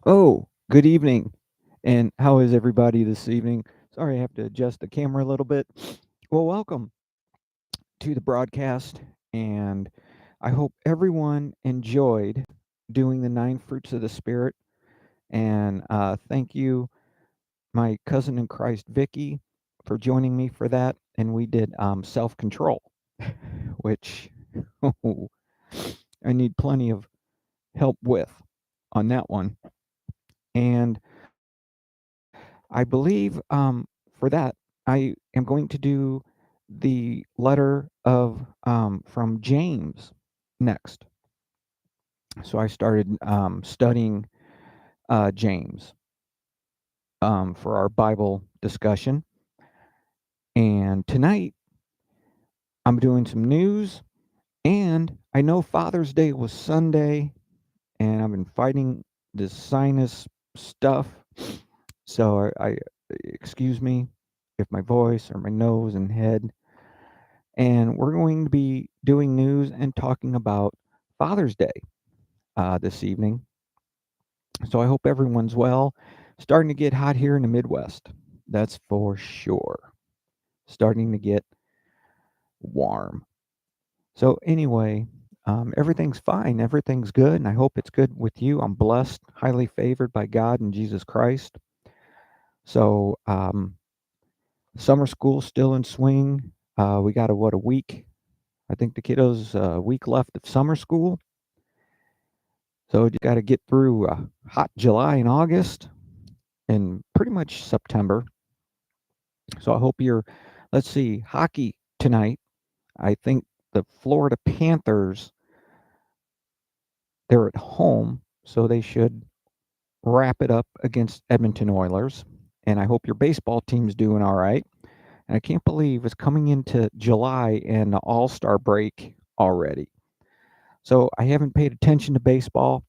Oh, good evening. And how is everybody this evening? Sorry, I have to adjust the camera a little bit. Well, welcome to the broadcast, and I hope everyone enjoyed doing the nine fruits of the Spirit. And thank you, my cousin in Christ, Vicky, for joining me for that. And we did self control, which I need plenty of help with on that one. And I believe for that, I am going to do the letter of from James next. So I started studying James for our Bible discussion. And tonight I'm doing some news. And I know Father's Day was Sunday, and I've been fighting this sinus stuff. So I excuse me if my voice or my nose and head. And we're going to be doing news and talking about Father's Day this evening. So I hope everyone's well. Starting to get hot here in the Midwest. That's for sure. Starting to get warm. So, anyway, everything's fine. Everything's good. And I hope it's good with you. I'm blessed, highly favored by God and Jesus Christ. So, summer school's still in swing. We got a week. I think the kiddos a week left of summer school. So you got to get through hot July and August and pretty much September. So I hope let's see, hockey tonight. I think the Florida Panthers, they're at home, so they should wrap it up against Edmonton Oilers. And I hope your baseball team's doing all right. And I can't believe it's coming into July and the All Star break already. So I haven't paid attention to baseball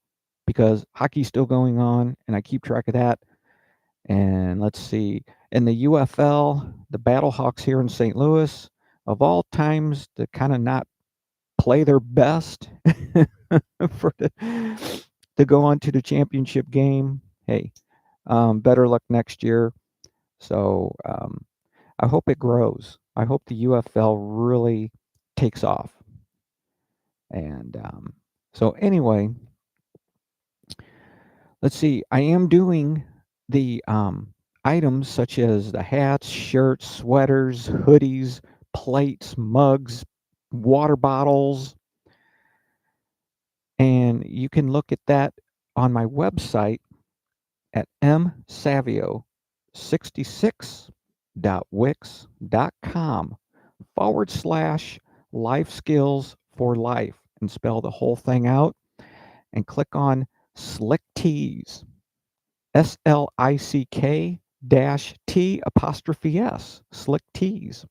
because hockey's still going on, and I keep track of that. And let's see, in the UFL, the Battlehawks here in St. Louis, of all times to kind of not play their best for to go on to the championship game. Hey, better luck next year. So I hope it grows. I hope the UFL really takes off. And so anyway, let's see. I am doing the items such as the hats, shirts, sweaters, hoodies, plates, mugs, water bottles, and you can look at that on my website at msavio66.wix.com /life skills for life and spell the whole thing out and click on Slick Tees. SLICK dash T apostrophe S, Slick Tees.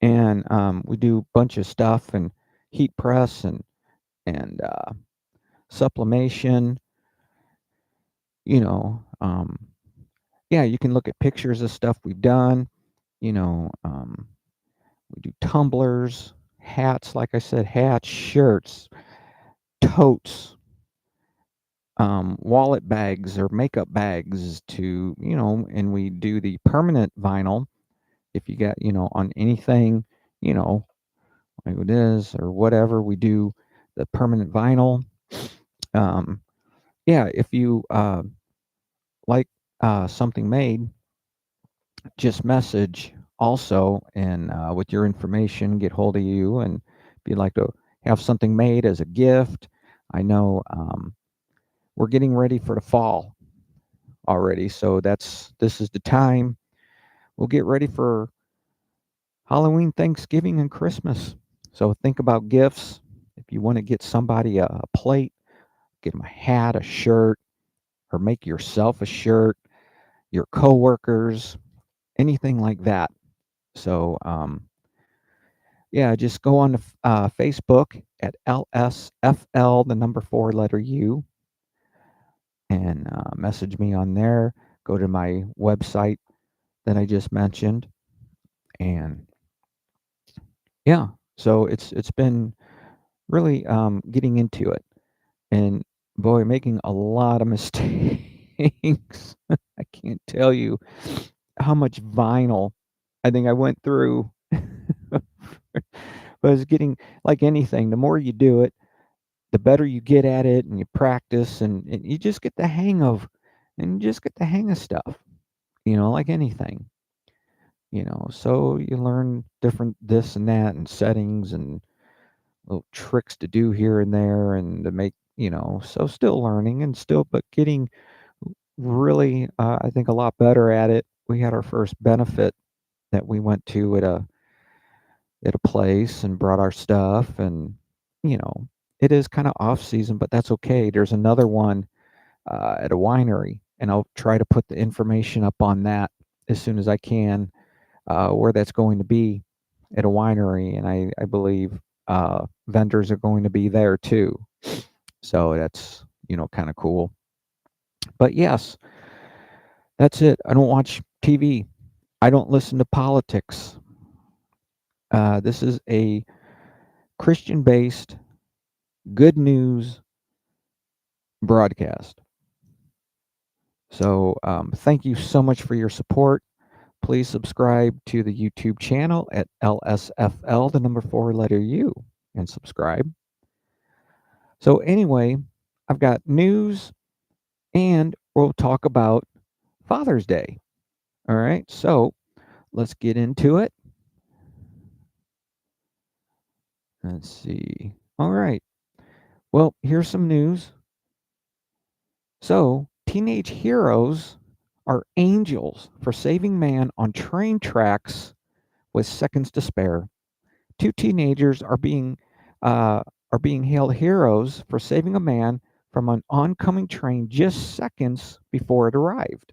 And we do a bunch of stuff and heat press and sublimation. You know, yeah, you can look at pictures of stuff we've done. You know, we do tumblers, hats, like I said, hats, shirts, totes, wallet bags or makeup bags to, and we do the permanent vinyl. If you got, on anything, you know, like it is or whatever, we do the permanent vinyl. Um, yeah, if you like something made, just message also and with your information, get hold of you. And if you'd like to have something made as a gift, I know we're getting ready for the fall already. So this is the time. We'll get ready for Halloween, Thanksgiving, and Christmas. So think about gifts. If you want to get somebody a plate, get them a hat, a shirt, or make yourself a shirt, your coworkers, anything like that. So, yeah, just go on to Facebook at lsfl, the number 4 letter U, and message me on there. Go to my website that I just mentioned, and yeah, so it's been really getting into it. And boy, making a lot of mistakes. I can't tell you how much vinyl I think I went through. But it's getting like anything, the more you do it, the better you get at it and you practice and you just get the hang of and you just get the hang of stuff, like anything, so you learn different this and that and settings and little tricks to do here and there and to make, so still learning and still, but getting really, I think a lot better at it. We had our first benefit that we went to at a place and brought our stuff and, you know, it is kind of off season, but that's okay. There's another one at a winery, and I'll try to put the information up on that as soon as I can, where that's going to be at a winery, and I believe vendors are going to be there too. So that's, kind of cool. But yes, that's it. I don't watch TV. I don't listen to politics. This is a Christian based, good news broadcast. So thank you so much for your support. Please subscribe to the YouTube channel at lsfl, the number 4 letter U, and subscribe. So, anyway, I've got news and we'll talk about Father's Day. All right, so let's get into it. Let's see. All right, well, here's some news. So, teenage heroes are angels for saving man on train tracks with seconds to spare. Two teenagers uh, are being hailed heroes for saving a man from an oncoming train just seconds before it arrived.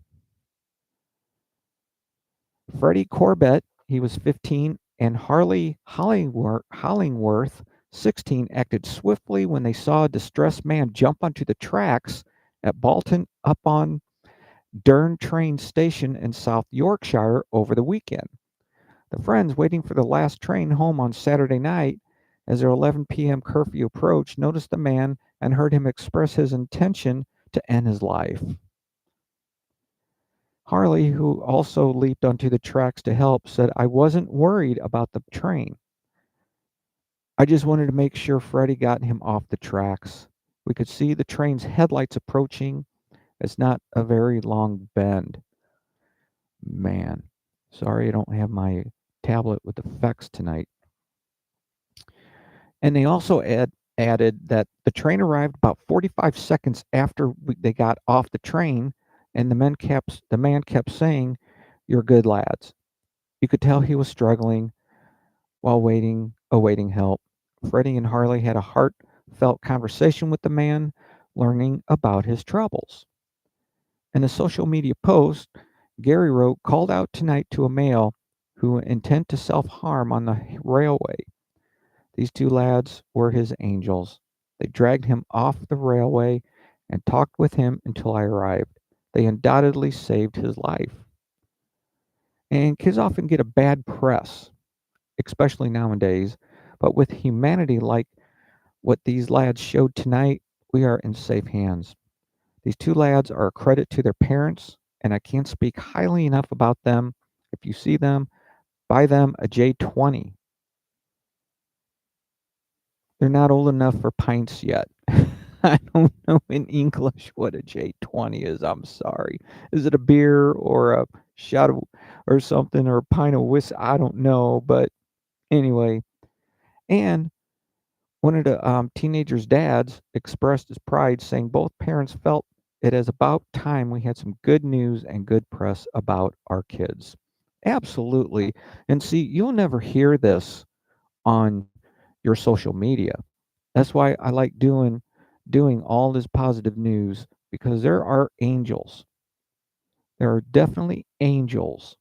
Freddie Corbett, he was 15, and Harley Hollingworth, 16, acted swiftly when they saw a distressed man jump onto the tracks at Bolton upon Dern train station in South Yorkshire over the weekend. The friends waiting for the last train home on Saturday night as their 11 p.m. curfew approached noticed the man and heard him express his intention to end his life. Harley, who also leaped onto the tracks to help, said, "I wasn't worried about the train. I just wanted to make sure Freddie got him off the tracks. We could see the train's headlights approaching. It's not a very long bend." Man, sorry I don't have my tablet with effects tonight. And they also added that the train arrived about 45 seconds after they got off the train, and the man kept saying, "You're good lads." You could tell he was struggling while awaiting help. Freddie and Harley had a heartfelt conversation with the man, learning about his troubles. In a social media post, Gary wrote, "Called out tonight to a male who intend to self-harm on the railway. These two lads were his angels. They dragged him off the railway and talked with him until I arrived. They undoubtedly saved his life." And kids often get a bad press, especially nowadays, but with humanity like what these lads showed tonight, we are in safe hands. These two lads are a credit to their parents, and I can't speak highly enough about them. If you see them, buy them a J20. They're not old enough for pints yet. I don't know in English what a J20 is. I'm sorry. Is it a beer or a shot of, or something, or a pint of whiskey? I don't know. But anyway, and one of the teenagers' dads expressed his pride, saying both parents felt it is about time we had some good news and good press about our kids. Absolutely. And see, you'll never hear this on your social media. That's why I like doing all this positive news, because there are angels. There are definitely angels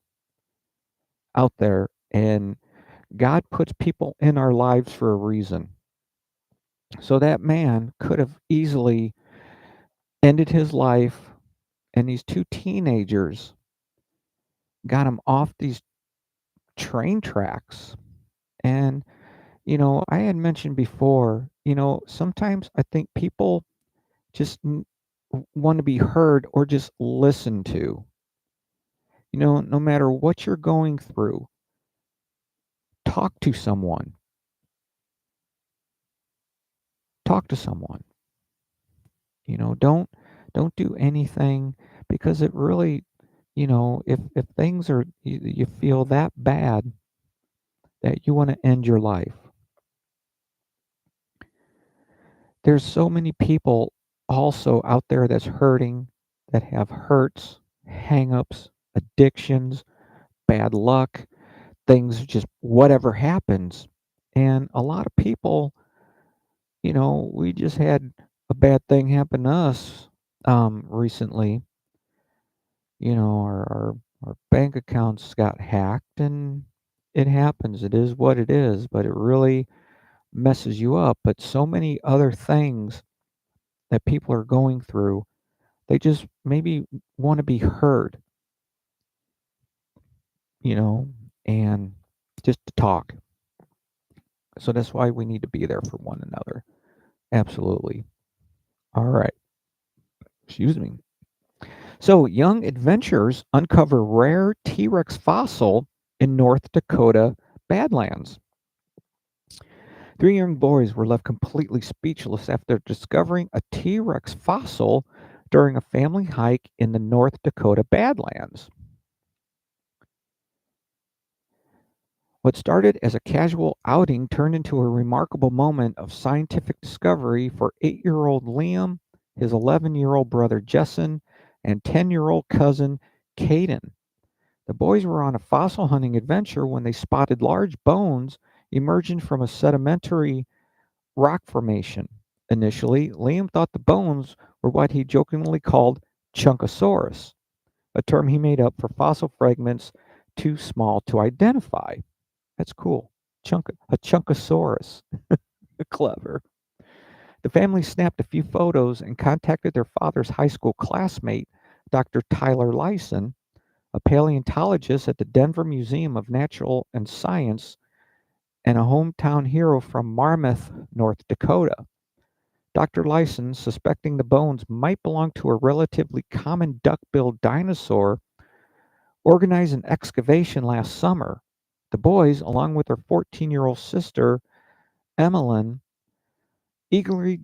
out there, and God puts people in our lives for a reason. So that man could have easily ended his life, and these two teenagers got him off these train tracks. And I had mentioned before, sometimes I think people just want to be heard or just listened to. No matter what you're going through, talk to someone. Talk to someone. Don't do anything because it really, if things are you feel that bad that you want to end your life. There's so many people also out there that's hurting, that have hurts, hang-ups, addictions, bad luck, things just whatever happens. And a lot of people, we just had a bad thing happen to us recently. Our bank accounts got hacked, and it happens. It is what it is, but it really messes you up. But so many other things that people are going through, they just maybe want to be heard, you know, and just to talk. So that's why we need to be there for one another. Absolutely. All right. Excuse me. So, young adventurers uncover rare T Rex fossil in North Dakota Badlands. Three young boys were left completely speechless after discovering a T Rex fossil during a family hike in the North Dakota Badlands. What started as a casual outing turned into a remarkable moment of scientific discovery for 8-year-old Liam, his 11-year-old brother Jessen, and 10-year-old cousin Caden. The boys were on a fossil hunting adventure when they spotted large bones emerging from a sedimentary rock formation. Initially, Liam thought the bones were what he jokingly called Chunkosaurus, a term he made up for fossil fragments too small to identify. That's cool. A Chunkosaurus. Clever. The family snapped a few photos and contacted their father's high school classmate, Dr. Tyler Lyson, a paleontologist at the Denver Museum of Natural and Science and a hometown hero from Marmarth, North Dakota. Dr. Lyson, suspecting the bones might belong to a relatively common duck-billed dinosaur, organized an excavation last summer. The boys, along with their 14-year-old sister, Emmeline, eagerly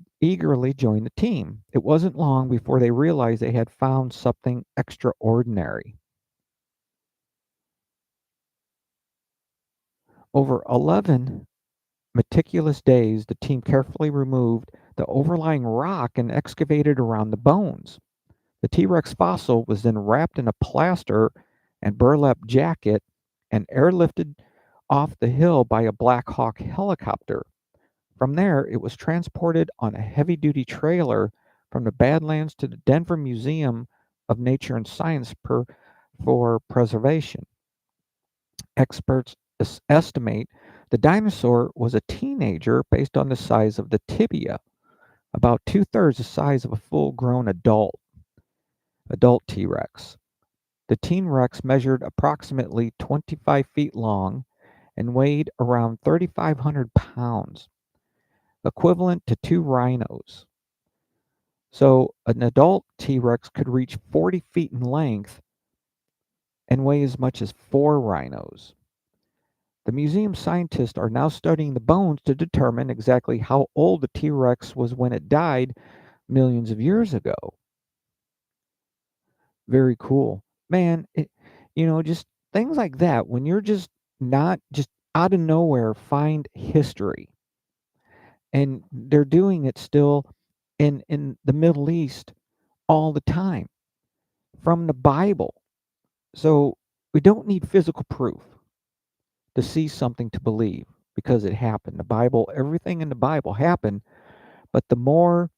joined the team. It wasn't long before they realized they had found something extraordinary. Over 11 meticulous days, the team carefully removed the overlying rock and excavated around the bones. The T Rex fossil was then wrapped in a plaster and burlap jacket and airlifted off the hill by a Black Hawk helicopter. From there, it was transported on a heavy duty trailer from the Badlands to the Denver Museum of Nature and Science for preservation. Experts estimate the dinosaur was a teenager based on the size of the tibia, about two-thirds the size of a full-grown adult T-Rex. The Teen Rex measured approximately 25 feet long and weighed around 3,500 pounds, equivalent to two rhinos. So an adult T-Rex could reach 40 feet in length and weigh as much as four rhinos. The museum scientists are now studying the bones to determine exactly how old the T-Rex was when it died millions of years ago. Very cool. Man, just things like that when you're just not just out of nowhere find history. And they're doing it still in the Middle East all the time from the Bible. So we don't need physical proof to see something to believe because it happened. The Bible, everything in the Bible happened, but the more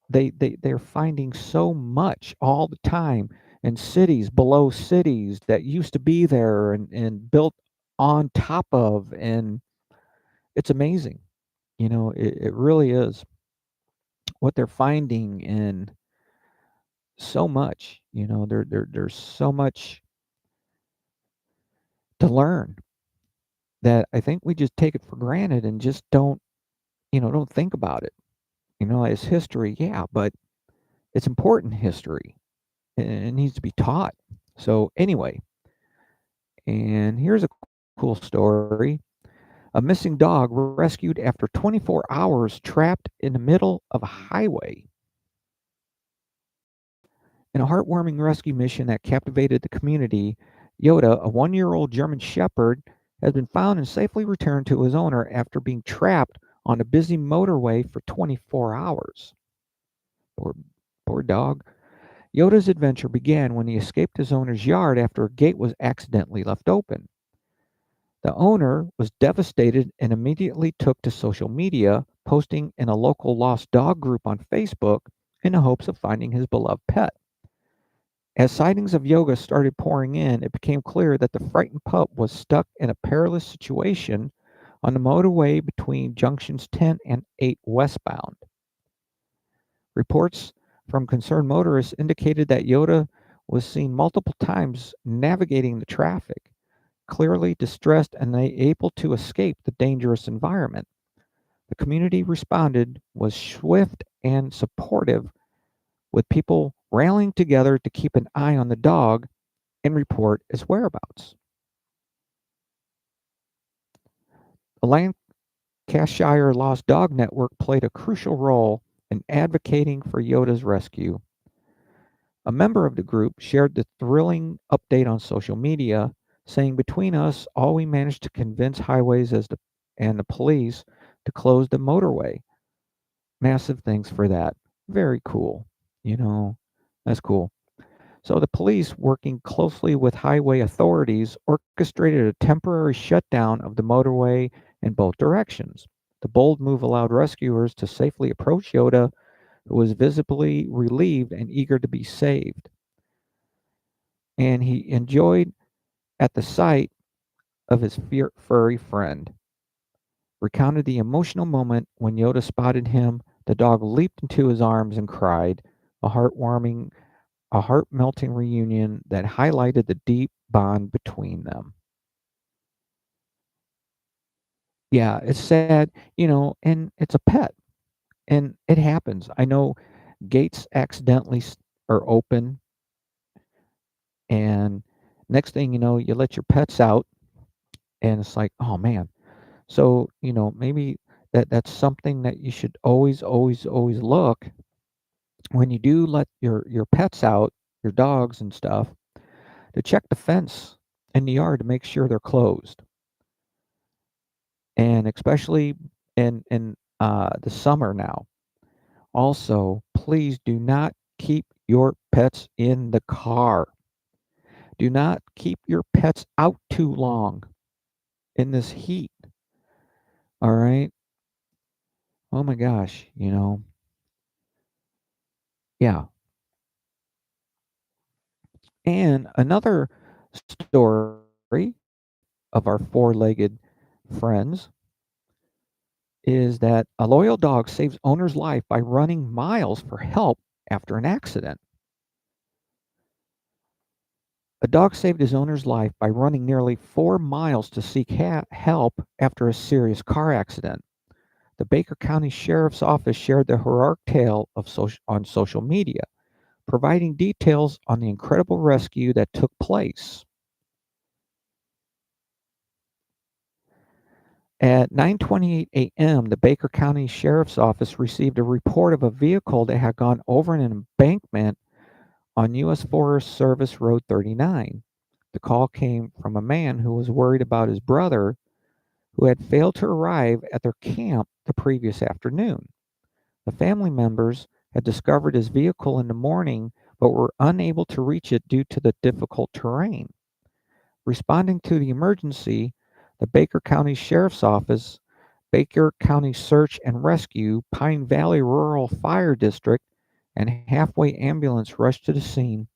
they're finding so much all the time in cities below cities that used to be there and built on top of, and it's amazing. It really is what they're finding in so much. There's so much to learn that I think we just take it for granted and just don't think about it. It's history, yeah, but it's important history. It needs to be taught. So, anyway, and here's a cool story. A missing dog rescued after 24 hours trapped in the middle of a highway. In a heartwarming rescue mission that captivated the community, Yoda, a 1-year-old German Shepherd, has been found and safely returned to his owner after being trapped on a busy motorway for 24 hours. Poor, poor dog. Yoda's adventure began when he escaped his owner's yard after a gate was accidentally left open. The owner was devastated and immediately took to social media, posting in a local lost dog group on Facebook in the hopes of finding his beloved pet. As sightings of Yoga started pouring in, it became clear that the frightened pup was stuck in a perilous situation on the motorway between junctions 10 and 8 westbound. Reports from concerned motorists indicated that Yoda was seen multiple times navigating the traffic, clearly distressed and unable to escape the dangerous environment. The community responded was swift and supportive, with people rallying together to keep an eye on the dog and report his whereabouts. The Lancashire Lost Dog Network played a crucial role in advocating for Yoda's rescue. A member of the group shared the thrilling update on social media, saying, "Between us, all we managed to convince highways and the police to close the motorway. Massive thanks for that." Very cool. You know, that's cool. So the police, working closely with highway authorities, orchestrated a temporary shutdown of the motorway in both directions. The bold move allowed rescuers to safely approach Yoda, who was visibly relieved and eager to be saved. And he enjoyed at the sight of his furry friend. Recounted the emotional moment when Yoda spotted him. The dog leaped into his arms and cried, a heart melting reunion that highlighted the deep bond between them. Yeah, it's sad, and it's a pet, and it happens. I know gates accidentally are open, and next thing you know, you let your pets out, and it's like, oh man. So, maybe that's something that you should always, always, always look when you do let your pets out, your dogs and stuff, to check the fence in the yard to make sure they're closed. And especially in the summer now. Also, please do not keep your pets in the car. Do not keep your pets out too long in this heat. All right. Oh my gosh. Yeah. And another story of our four legged friends is that a loyal dog saves owner's life by running miles for help after an accident. A dog saved his owner's life by running nearly 4 miles to seek help after a serious car accident. The Baker County Sheriff's Office shared the heroic tale on social media, providing details on the incredible rescue that took place. At 9:28 a.m., the Baker County Sheriff's Office received a report of a vehicle that had gone over an embankment on U.S. Forest Service Road 39. The call came from a man who was worried about his brother, who had failed to arrive at their camp the previous afternoon. The family members had discovered his vehicle in the morning but were unable to reach it due to the difficult terrain. Responding to the emergency, the Baker County Sheriff's Office, Baker County Search and Rescue, Pine Valley Rural Fire District, and Halfway Ambulance rushed to the scene.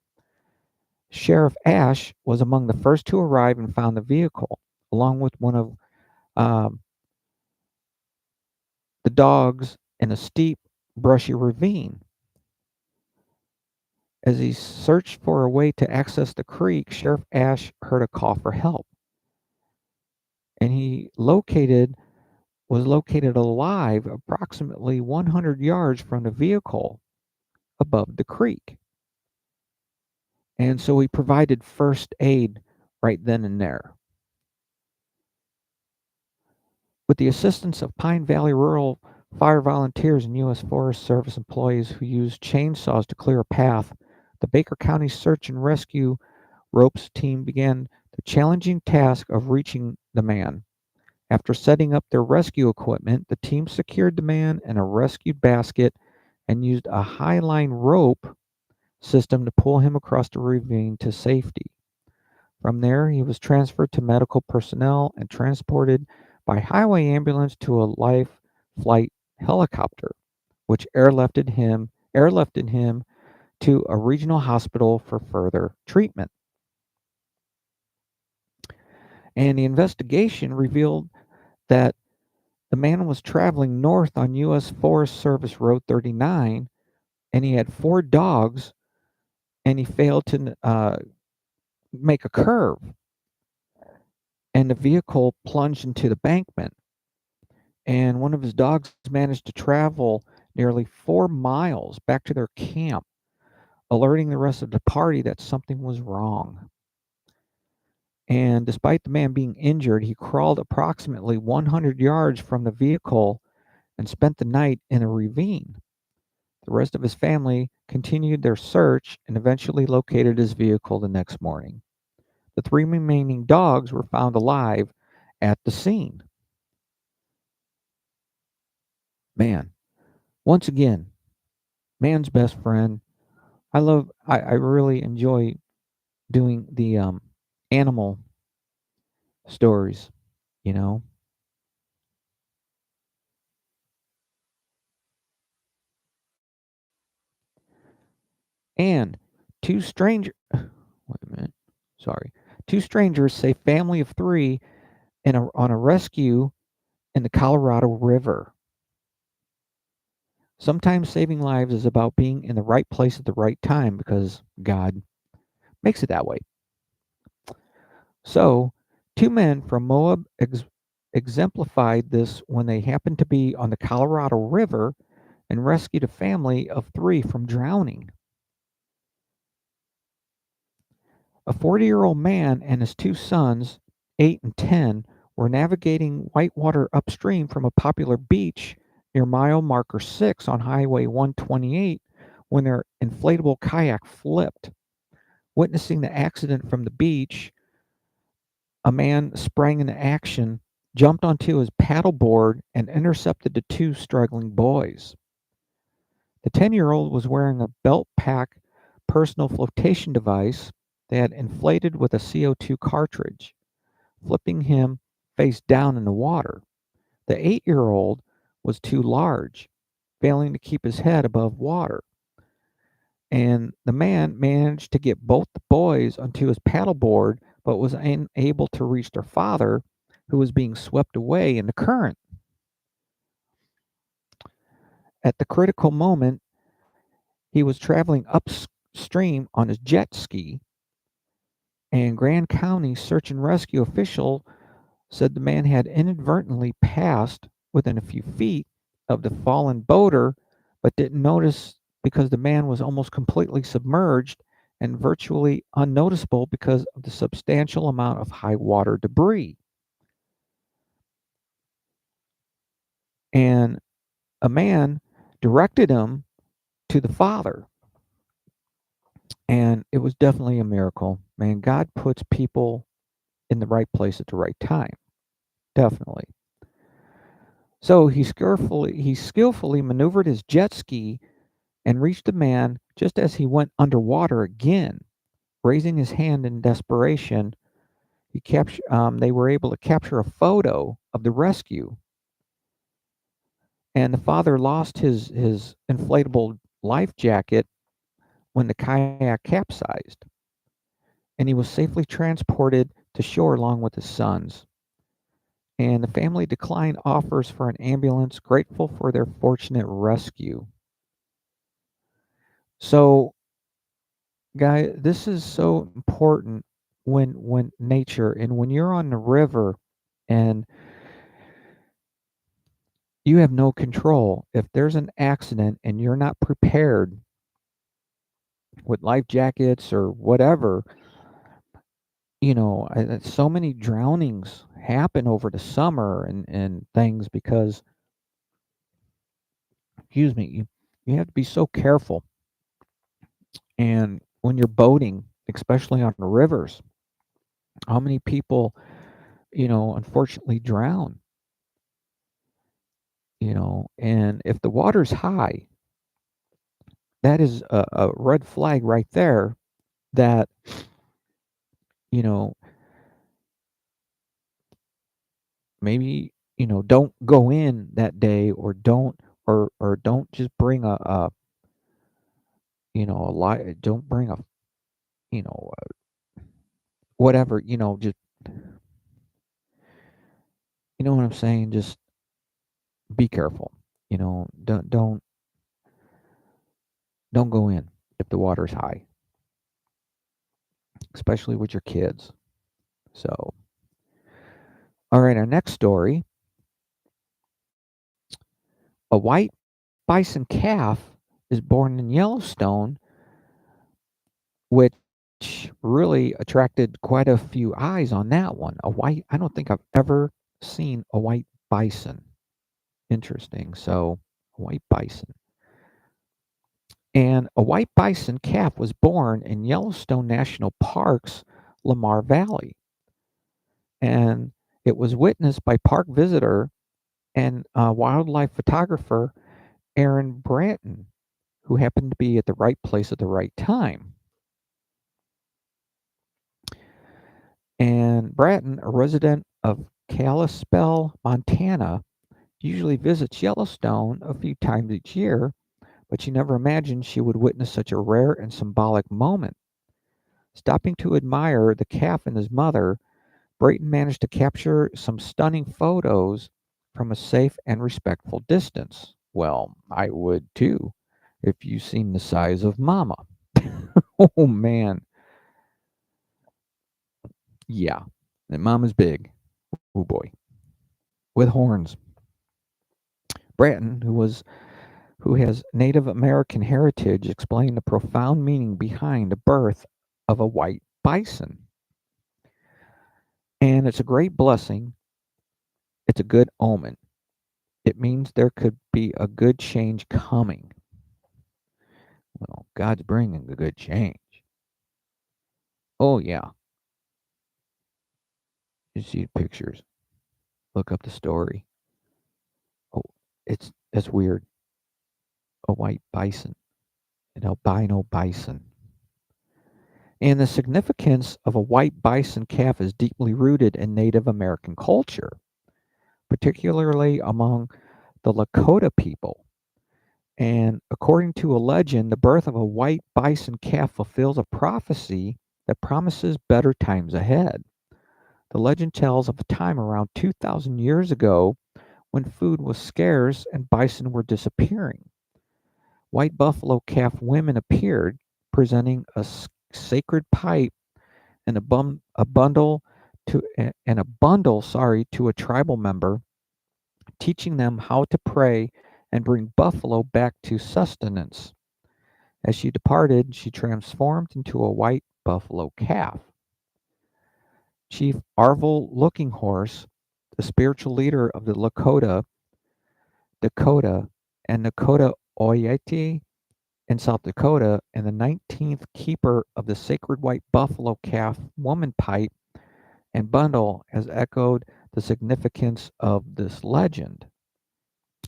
Sheriff Ash was among the first to arrive and found the vehicle, along with one of um, the dogs in a steep, brushy ravine. As he searched for a way to access the creek, Sheriff Ash heard a call for help, and he located was located alive approximately 100 yards from the vehicle above the creek. And so he provided first aid right then and there. With the assistance of Pine Valley Rural Fire volunteers and U.S. Forest Service employees who used chainsaws to clear a path, the Baker County Search and Rescue Ropes team began the challenging task of reaching the man. After setting up their rescue equipment, the team secured the man in a rescued basket and used a high-line rope system to pull him across the ravine to safety. From there, he was transferred to medical personnel and transported by highway ambulance to a life flight helicopter, which airlifted him to a regional hospital for further treatment. And the investigation revealed that the man was traveling north on U.S. Forest Service Road 39, and he had 4 dogs, and he failed to make a curve, and the vehicle plunged into the embankment. And one of his dogs managed to travel nearly 4 miles back to their camp, alerting the rest of the party that something was wrong. And despite the man being injured, he crawled approximately 100 yards from the vehicle and spent the night in a ravine. The rest of his family continued their search and eventually located his vehicle the next morning. The 3 remaining dogs were found alive at the scene. Man, once again, man's best friend. I really enjoy doing the animal stories, you know. And two stranger, wait a minute, sorry, 2 strangers save family of 3 on a rescue in the Colorado River. Sometimes saving lives is about being in the right place at the right time because God makes it that way. So, 2 men from Moab exemplified this when they happened to be on the Colorado River and rescued a family of 3 from drowning. A 40-year-old man and his 2 sons, 8 and 10, were navigating whitewater upstream from a popular beach near mile marker 6 on Highway 128 when their inflatable kayak flipped. Witnessing the accident from the beach, a man sprang into action, jumped onto his paddleboard, and intercepted the 2 struggling boys. The 10-year-old was wearing a belt pack personal flotation device they had inflated with a CO2 cartridge, flipping him face down in the water. The 8-year-old was too large, failing to keep his head above water. And the man managed to get both the boys onto his paddleboard, but was unable to reach their father, who was being swept away in the current. At the critical moment, he was traveling upstream on his jet ski, and Grand County search and rescue official said the man had inadvertently passed within a few feet of the fallen boater, but didn't notice because the man was almost completely submerged and virtually unnoticeable because of the substantial amount of high water debris. And a man directed him to the father. And it was definitely a miracle. Man, God puts people in the right place at the right time. Definitely. So he skillfully maneuvered his jet ski and reached the man just as he went underwater again. Raising his hand in desperation, they were able to capture a photo of the rescue. And the father lost his inflatable life jacket when the kayak capsized, and he was safely transported to shore along with his sons. And the family declined offers for an ambulance, grateful for their fortunate rescue. So, guy, this is so important when nature and when you're on the river and You have no control. If there's an accident and you're not prepared with life jackets or whatever, so many drownings happen over the summer and things because, excuse me, you have to be so careful. And when you're boating, especially on the rivers, how many people, unfortunately drown, and if the water's high, that is a red flag right there that, you know, maybe, don't go in that day or don't just bring a light, don't bring you know, whatever, just, you know what I'm saying? Just be careful, don't go in if the water's high, especially with your kids. So, all right, our next story, a white bison calf is born in Yellowstone, which really attracted quite a few eyes on that one. I don't think I've ever seen a white bison. Interesting. So, a white bison. And a white bison calf was born in Yellowstone National Park's Lamar Valley. And it was witnessed by park visitor and wildlife photographer Aaron Branton, who happened to be at the right place at the right time. And Bratton, a resident of Kalispell, Montana, usually visits Yellowstone a few times each year, but she never imagined she would witness such a rare and symbolic moment. Stopping to admire the calf and his mother, Brayton managed to capture some stunning photos from a safe and respectful distance. Well, I would too, if you seen the size of Mama. Oh man, yeah, and Mama's big. Oh boy, with horns. Bratton, who has Native American heritage, explained the profound meaning behind the birth of a white bison. And it's a great blessing. It's a good omen. It means there could be a good change coming. Well, God's bringing a good change. Oh, yeah. You see pictures. Look up the story. Oh, it's weird. A white bison, an albino bison. And the significance of a white bison calf is deeply rooted in Native American culture, particularly among the Lakota people. And according to a legend, the birth of a white bison calf fulfills a prophecy that promises better times ahead. The legend tells of a time around 2,000 years ago when food was scarce and bison were disappearing. White buffalo calf women appeared, presenting a sacred pipe and a bundle to a tribal member, teaching them how to pray and bring buffalo back to sustenance. As she departed, she transformed into a white buffalo calf. Chief Arvel Looking Horse, the spiritual leader of the Dakota, and Nakota Oyeti in South Dakota, and the 19th keeper of the sacred white buffalo calf woman pipe and bundle, has echoed the significance of this legend.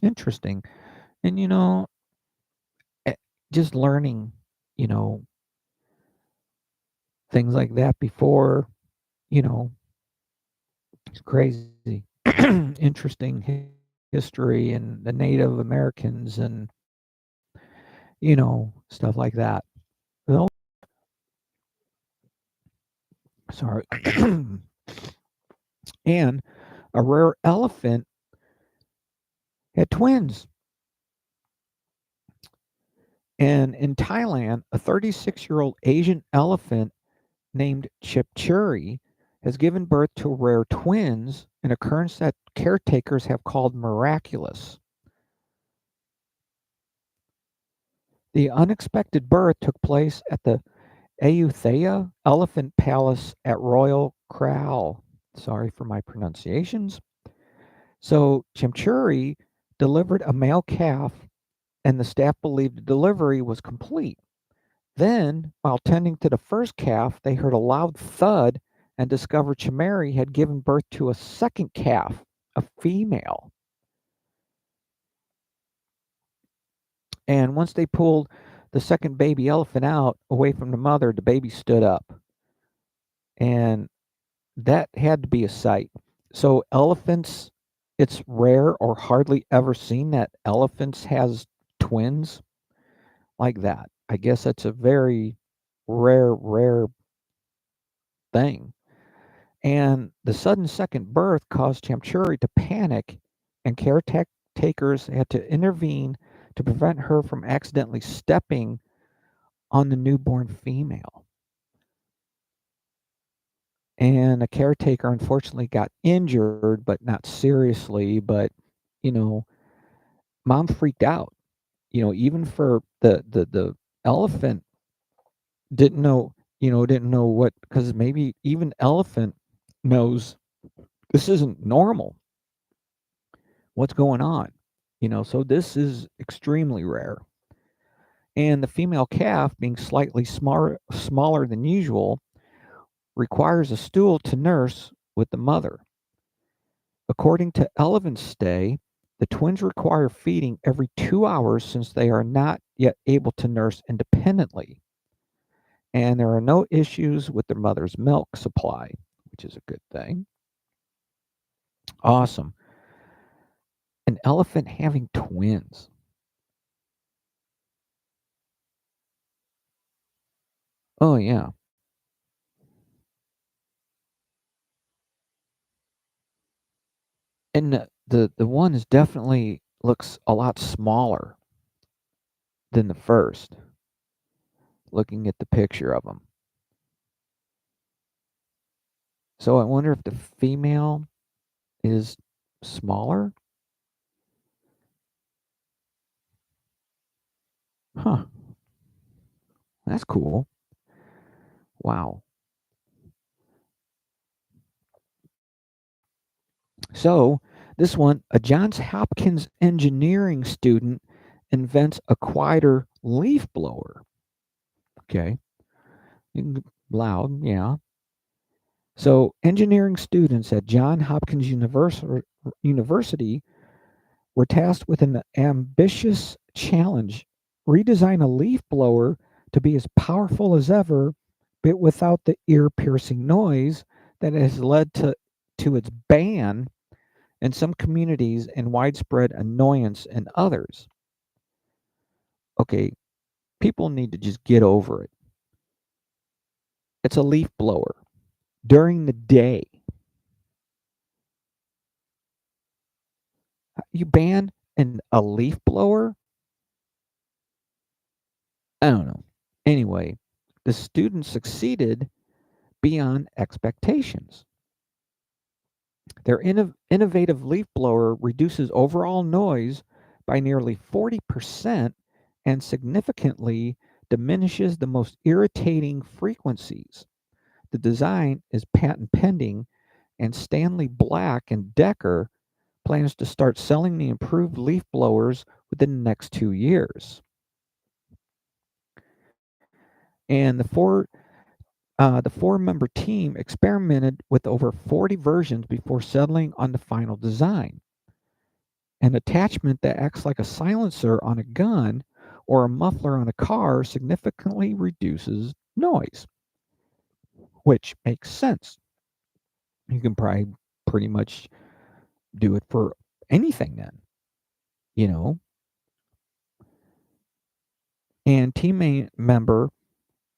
Interesting. And eh, just learning, you know, things like that before, you know, it's crazy. Interesting history and the Native Americans and, stuff like that. Well, sorry. And a rare elephant had twins. And in Thailand, a 36-year-old Asian elephant named Chipchuri has given birth to rare twins, an occurrence that caretakers have called miraculous. The unexpected birth took place at the Ayutthaya Elephant Palace at Royal Kraal. Sorry for my pronunciations. So Chimchuri delivered a male calf, and the staff believed the delivery was complete. Then, while tending to the first calf, they heard a loud thud and discovered Chimeri had given birth to a second calf, a female. And once they pulled the second baby elephant out away from the mother, the baby stood up. And that had to be a sight. So elephants, it's rare or hardly ever seen that elephants has twins like that. I guess that's a very rare thing. And the sudden second birth caused Chamchuri to panic, and caretakers had to intervene to prevent her from accidentally stepping on the newborn female. And a caretaker unfortunately got injured, but not seriously. But, you know, mom freaked out. Even for the elephant didn't know what, because maybe even elephant knows this isn't normal. What's going on? So this is extremely rare. And the female calf, being slightly smaller than usual, requires a stool to nurse with the mother. According to Elephant Stay, the twins require feeding every 2 hours since they are not yet able to nurse independently. And there are no issues with their mother's milk supply, which is a good thing. Awesome. An elephant having twins. Oh, yeah. And the one is definitely looks a lot smaller than the first, looking at the picture of them. So I wonder if the female is smaller? Huh. That's cool. Wow. So this one, a Johns Hopkins engineering student invents a quieter leaf blower. Okay. Loud, yeah. So engineering students at Johns Hopkins University were tasked with an ambitious challenge: redesign a leaf blower to be as powerful as ever, but without the ear-piercing noise that has led to its ban in some communities and widespread annoyance in others. Okay, people need to just get over it. It's a leaf blower during the day. You ban a leaf blower? I don't know. Anyway, the students succeeded beyond expectations. Their innovative leaf blower reduces overall noise by nearly 40% and significantly diminishes the most irritating frequencies. The design is patent pending, and Stanley Black and Decker plans to start selling the improved leaf blowers within the next 2 years. And the four-member team experimented with over 40 versions before settling on the final design. An attachment that acts like a silencer on a gun or a muffler on a car significantly reduces noise, which makes sense. You can probably pretty much do it for anything then, you know. And member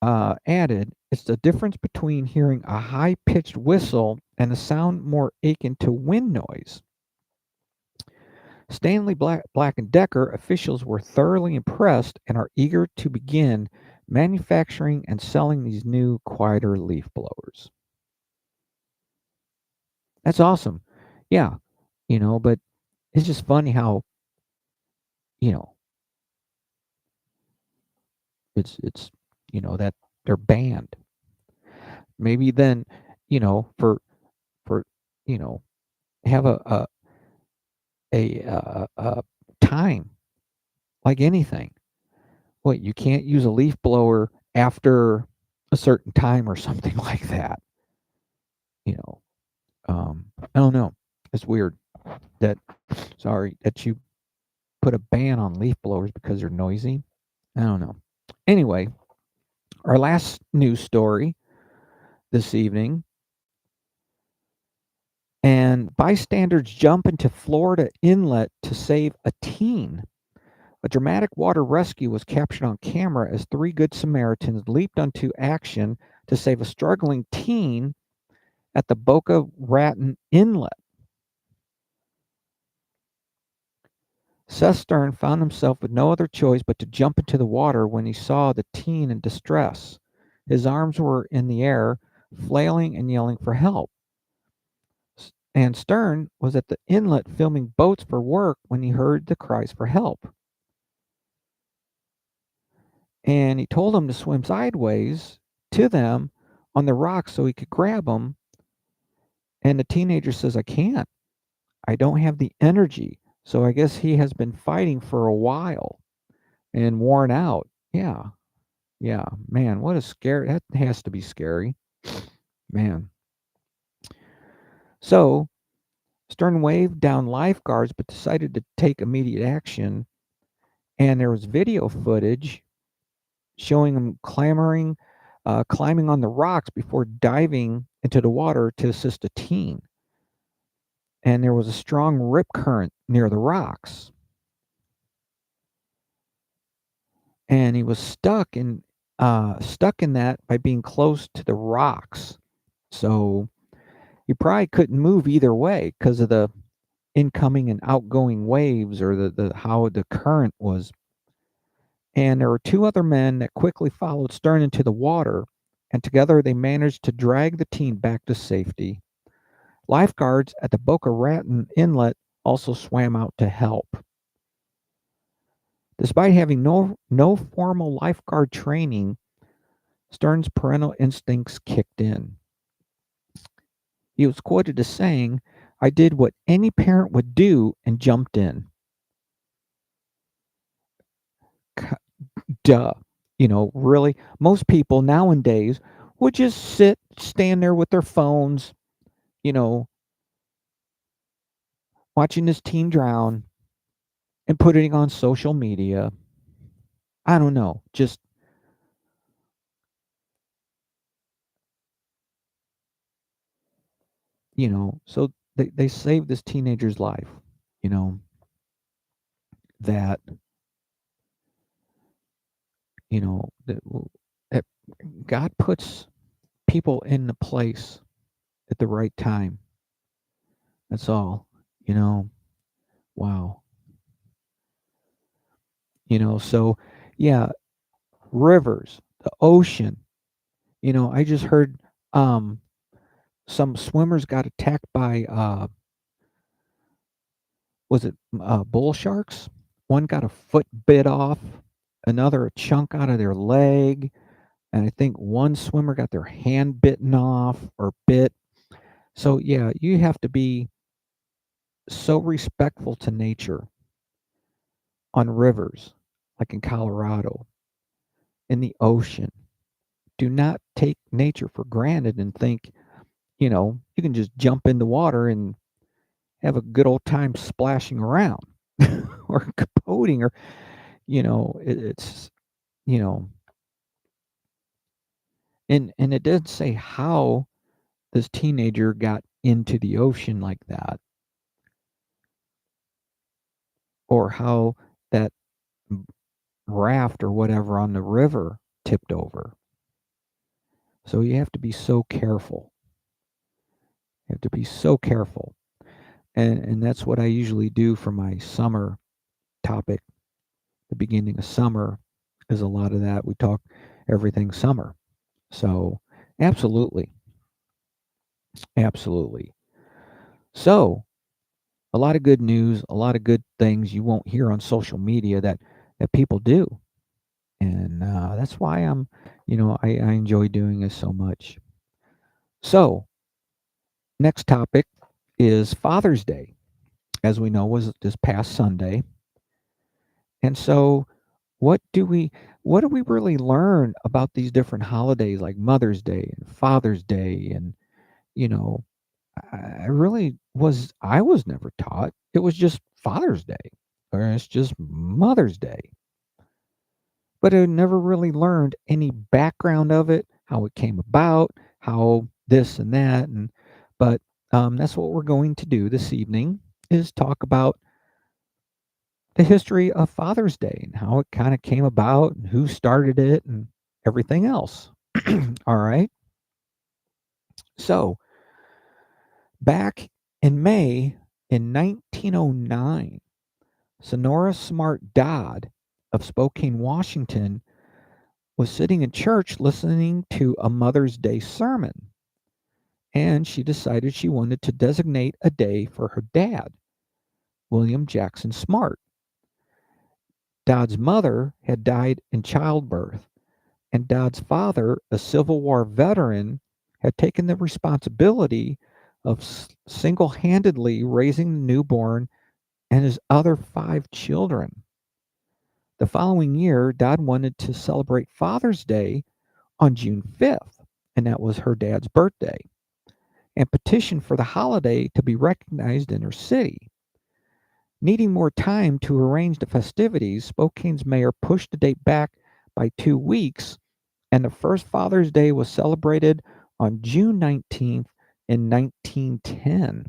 added, it's the difference between hearing a high pitched whistle and a sound more akin to wind noise. Stanley Black and Decker officials were thoroughly impressed and are eager to begin manufacturing and selling these new, quieter leaf blowers. That's awesome. Yeah, but it's just funny how, you know, It's that they're banned. Maybe then, for you know have a time like anything. What, you can't use a leaf blower after a certain time or something like that. You know, I don't know. It's weird that sorry that you put a ban on leaf blowers because they're noisy. I don't know. Anyway, our last news story this evening, and bystanders jump into Florida inlet to save a teen. A dramatic water rescue was captured on camera as three good Samaritans leaped onto action to save a struggling teen at the Boca Raton Inlet. Seth Stern found himself with no other choice but to jump into the water when he saw the teen in distress. His arms were in the air, flailing and yelling for help. And Stern was at the inlet filming boats for work when he heard the cries for help. And he told him to swim sideways to them on the rocks so he could grab them. And the teenager says, I can't. I don't have the energy. So I guess he has been fighting for a while and worn out. Yeah. Yeah. Man, what a scary. That has to be scary. Man. So Stern waved down lifeguards but decided to take immediate action. And there was video footage showing him climbing on the rocks before diving into the water to assist a teen. And there was a strong rip current near the rocks. And he was stuck in that by being close to the rocks. So he probably couldn't move either way because of the incoming and outgoing waves or the how the current was. And there were two other men that quickly followed Stern into the water, and together they managed to drag the teen back to safety. Lifeguards at the Boca Raton Inlet also swam out to help. Despite having no formal lifeguard training, Stern's parental instincts kicked in. He was quoted as saying, I did what any parent would do and jumped in. Duh. Really, most people nowadays would just stand there with their phones, you know, watching this teen drown and putting it on social media. I don't know. Just, so they saved this teenager's life, you know, that, that, that God puts people in the place at the right time. That's all, you know. Wow. So yeah, rivers, the ocean. I just heard some swimmers got attacked by was it bull sharks? One got a foot bit off, another a chunk out of their leg, and I think one swimmer got their hand bitten off or bit. So yeah, you have to be so respectful to nature on rivers, like in Colorado, in the ocean. Do not take nature for granted and think, you can just jump in the water and have a good old time splashing around or capoting or, it's, you know, and it didn't say how this teenager got into the ocean like that or how that raft or whatever on the river tipped over. So you have to be so careful. You have to be so careful. And that's what I usually do for my summer topic. The beginning of summer is a lot of that. We talk everything summer. So absolutely. Absolutely. So a lot of good news, a lot of good things you won't hear on social media that people do. And that's why I enjoy doing this so much. So, next topic is Father's Day. As we know, was this past Sunday. And so, what do we what do we really learn about these different holidays like Mother's Day and Father's Day? And you know, I was never taught. It was just Father's Day, or it's just Mother's Day. But I never really learned any background of it, how it came about, how this and that. And but that's what we're going to do this evening, is talk about the history of Father's Day and how it kind of came about and who started it and everything else. All right. So back in May in 1909, Sonora Smart Dodd of Spokane, Washington, was sitting in church listening to a Mother's Day sermon, and she decided she wanted to designate a day for her dad, William Jackson Smart. Dodd's mother had died in childbirth, and Dodd's father, a Civil War veteran, had taken the responsibility of single handedly raising the newborn and his other 5 children. The following year, Dodd wanted to celebrate Father's Day on June 5th, and that was her dad's birthday, and petitioned for the holiday to be recognized in her city. Needing more time to arrange the festivities, Spokane's mayor pushed the date back by 2 weeks, and the first Father's Day was celebrated on June 19th in 1910,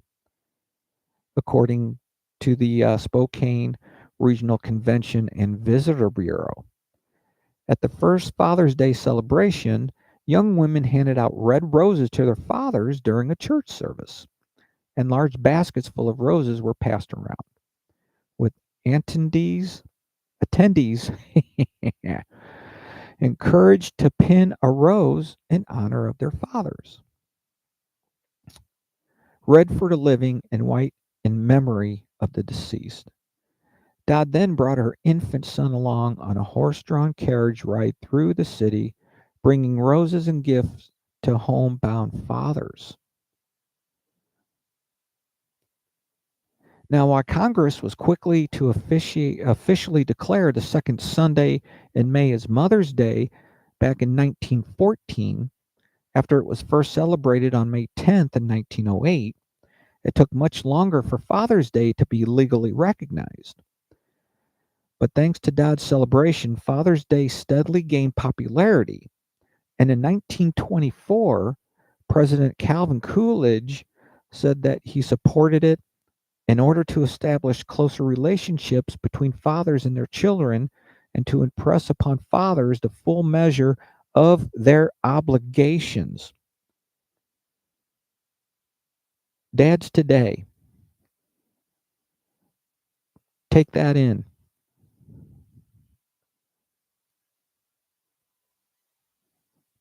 according to the Spokane Regional Convention and Visitor Bureau. At the first Father's Day celebration, young women handed out red roses to their fathers during a church service, and large baskets full of roses were passed around, with attendees encouraged to pin a rose in honor of their fathers. Red for the living and white in memory of the deceased. Dodd then brought her infant son along on a horse drawn carriage ride through the city, bringing roses and gifts to homebound fathers. Now, while Congress was quickly to officially declare the second Sunday in May as Mother's Day back in 1914, after it was first celebrated on May 10th in 1908, it took much longer for Father's Day to be legally recognized. But thanks to Dodd's celebration, Father's Day steadily gained popularity. And in 1924, President Calvin Coolidge said that he supported it in order to establish closer relationships between fathers and their children and to impress upon fathers the full measure of their obligations. Dads today, take that in.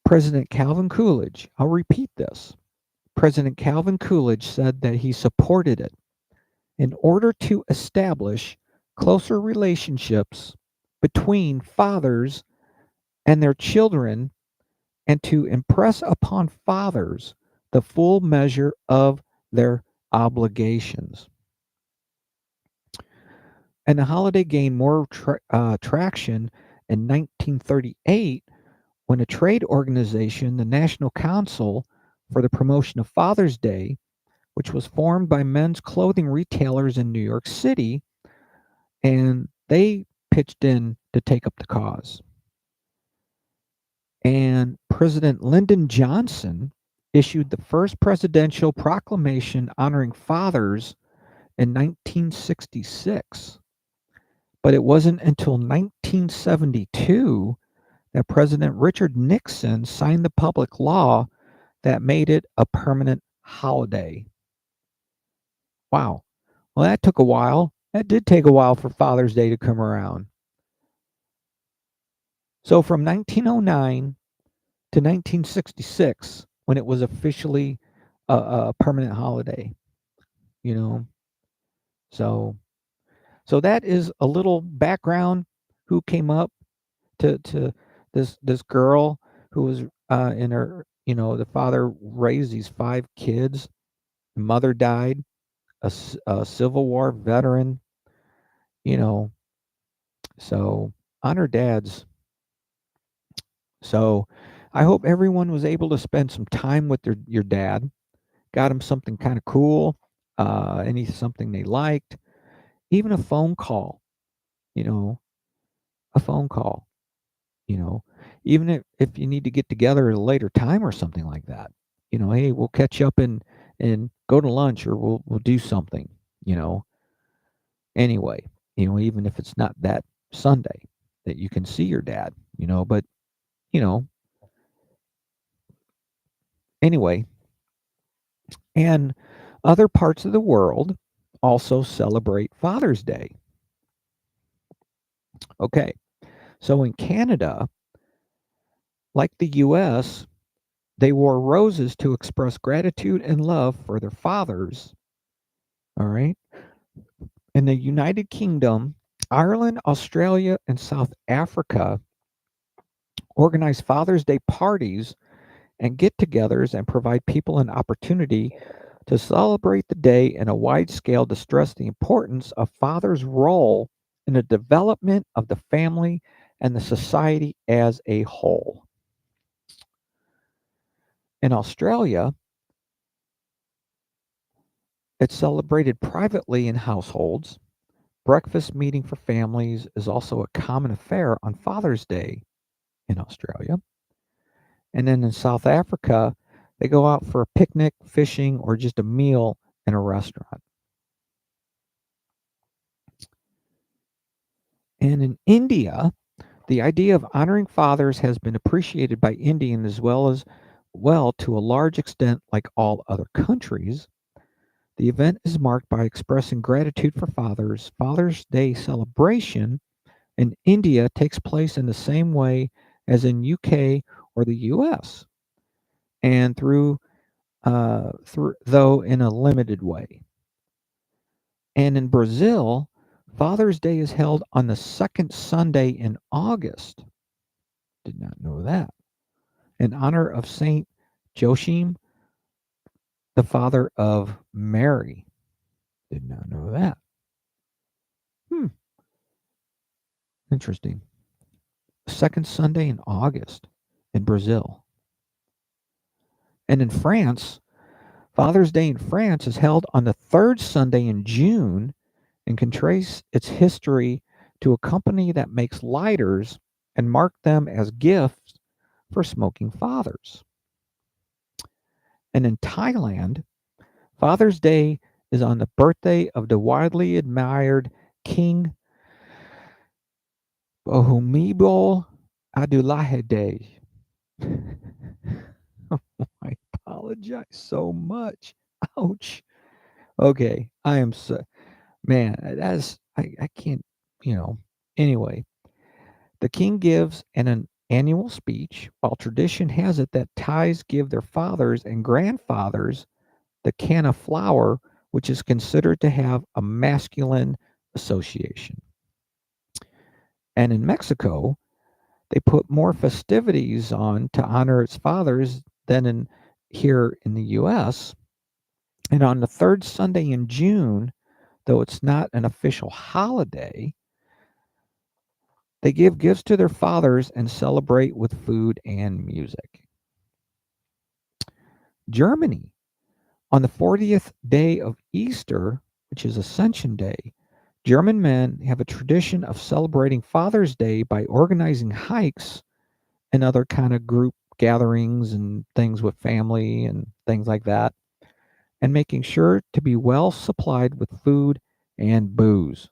President Calvin Coolidge, I'll repeat this. President Calvin Coolidge said that he supported it in order to establish closer relationships between fathers and their children and to impress upon fathers the full measure of their obligations. And the holiday gained more traction in 1938 when a trade organization, the National Council for the Promotion of Father's Day, which was formed by men's clothing retailers in New York City, and they pitched in to take up the cause. And President Lyndon Johnson issued the first presidential proclamation honoring fathers in 1966. But it wasn't until 1972 that President Richard Nixon signed the public law that made it a permanent holiday. Wow. Well, that took a while. That did take a while for Father's Day to come around. So from 1909 to 1966, when it was officially a permanent holiday, you know. So that is a little background, who came up to this girl who was in her, the father raised these 5 kids. The mother died, a Civil War veteran, you know. So honor dads. So I hope everyone was able to spend some time with your dad. Got him something kind of cool, something they liked, even a phone call. You know, a phone call. You know, even if you need to get together at a later time or something like that. Hey, we'll catch up and go to lunch, or we'll do something. You know, anyway. Even if it's not that Sunday that you can see your dad. But you know, anyway, and other parts of the world also celebrate Father's Day. Okay, so in Canada, like the US, they wore roses to express gratitude and love for their fathers. All right. In the United Kingdom, Ireland, Australia, and South Africa organize Father's Day parties and get togethers and provide people an opportunity to celebrate the day in a wide scale to stress the importance of father's role in the development of the family and the society as a whole. In Australia, it's celebrated privately in households. Breakfast meeting for families is also a common affair on Father's Day in Australia. And then in South Africa, they go out for a picnic, fishing, or just a meal in a restaurant. And in India, the idea of honoring fathers has been appreciated by Indians as well to a large extent like all other countries. The event is marked by expressing gratitude for fathers. Father's Day celebration in India takes place in the same way as in UK or the US, and through though in a limited way. And in Brazil, Father's Day is held on the second Sunday in August. Did not know that. In honor of Saint Joachim, the father of Mary. Did not know that. Hmm, interesting. Second Sunday in August in Brazil. And in France, Father's Day in France is held on the third Sunday in June and can trace its history to a company that makes lighters and mark them as gifts for smoking fathers. And in Thailand, Father's Day is on the birthday of the widely admired King Bhumibol Adulyadej. I apologize so much. Ouch. Okay, I am so man. That's I can't. You know. Anyway, the king gives an annual speech, while tradition has it that Thais give their fathers and grandfathers the can of flour, which is considered to have a masculine association. And in Mexico, they put more festivities on to honor its fathers than here in the US. And on the third Sunday in June, though it's not an official holiday, they give gifts to their fathers and celebrate with food and music. Germany, on the 40th day of Easter, which is Ascension Day, German men have a tradition of celebrating Father's Day by organizing hikes and other kind of group gatherings and things with family and things like that, and making sure to be well supplied with food and booze.